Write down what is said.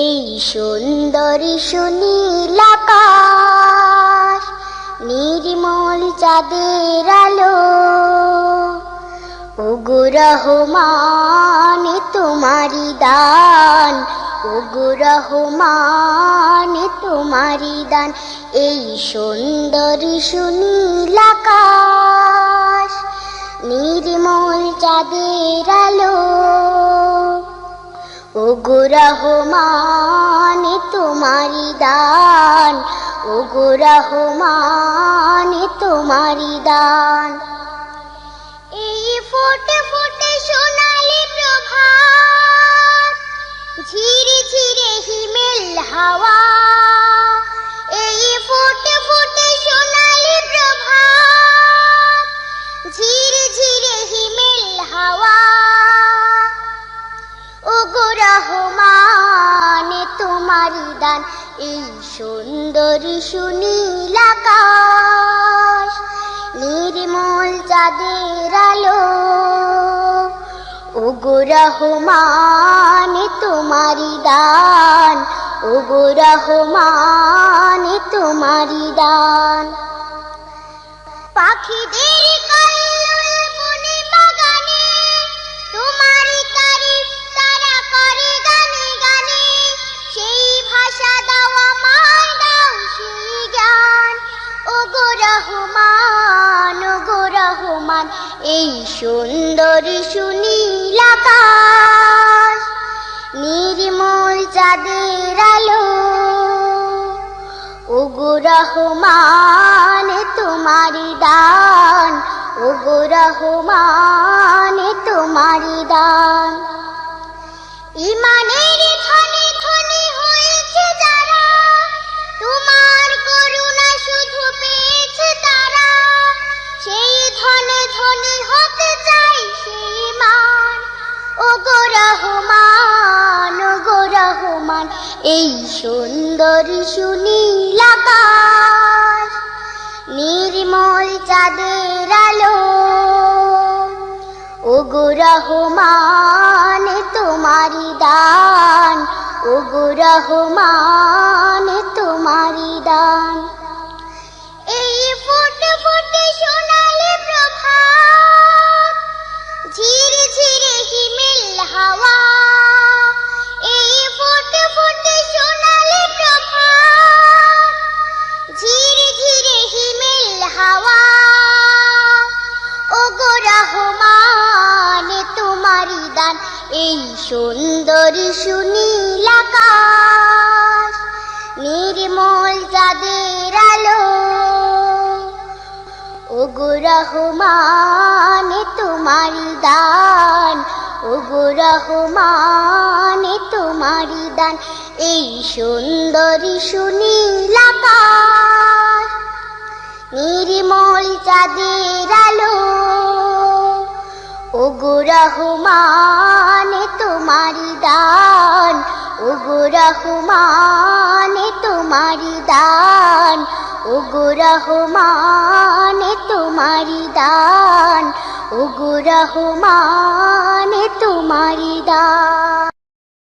এই সুন্দর সুনীল আকাশ, নির্মল চাঁদের আলো, ওগো রহমান তোমারি দান, ওগো রহমান তোমারি দান। এই সুন্দর সুনীল আকাশ, নির্মল চাঁদের আলো, ওগো রহমান তোমারি দান, ওগো রহমান তোমারি দান। এই ফোটে ফোটে সোনালি প্রভাত, ঝিরে ঝিরে হিমেল হাওয়া, এই ফোটে ফোটে সোনালি প্রভাত, ঝিরে ঝিরে হিমেল হাওয়া, ওগো রহমান তোমারি দান। এই সুন্দর সুনীল আকাশ, নির্মল চাঁদের আলো, ওগো রহমান তোমারি দান, ওগো রহমান তোমারি দান। পাখিদের কল্লোল বনে বাগানে, তোমারি তারিফ তারা করে গানে গানে, সেই ভাষা দাও আমায়, দাও সেই জ্ঞান, ওগো রহমান, ওগো রহমান। এই সুন্দর সুনীল আকাশ, নির্মল চাঁদের আলো, ওগো রহমান তোমারি দান, ওগো রহমান তোমারি দান। ইমানের ধনে ধনে হয়েছে যারা, তোমার করুণা শুধু পেয়েছে তারা, সেই ধনে ধনে হতে চাই সেই মান, ওগো রহমান, ওগো রহমান। এই সুন্দর সুনীল আকাশ, নির্মল চাঁদের আলো, ওগো রহমান তোমারি দান, ওগো রহমান তোমারি দান। এই ফোটে ফোটে সোনালি প্রভাত, ঝিরে ঝিরে হিমেল হাওয়া, এই ফোটে ফোটে সোনালি প্রভাত, ঝিরে ঝিরে হিমেল হাওয়া, ওগো রহমান তোমারি দান। এই সুন্দর সুনীল আকাশ, নির্মল চাঁদের আলো, ওগো রহমান তোমারি দান, ওগো রহমান তোমারি দান। এই সুন্দর সুনীল আকাশ, নির্মল চাঁদের আলো, ওগো রহমান তোমারি দান, ওগো রহমান তোমারি দান, ওগো রহমান তোমারি দান, ওগো রহমান তোমারি দান।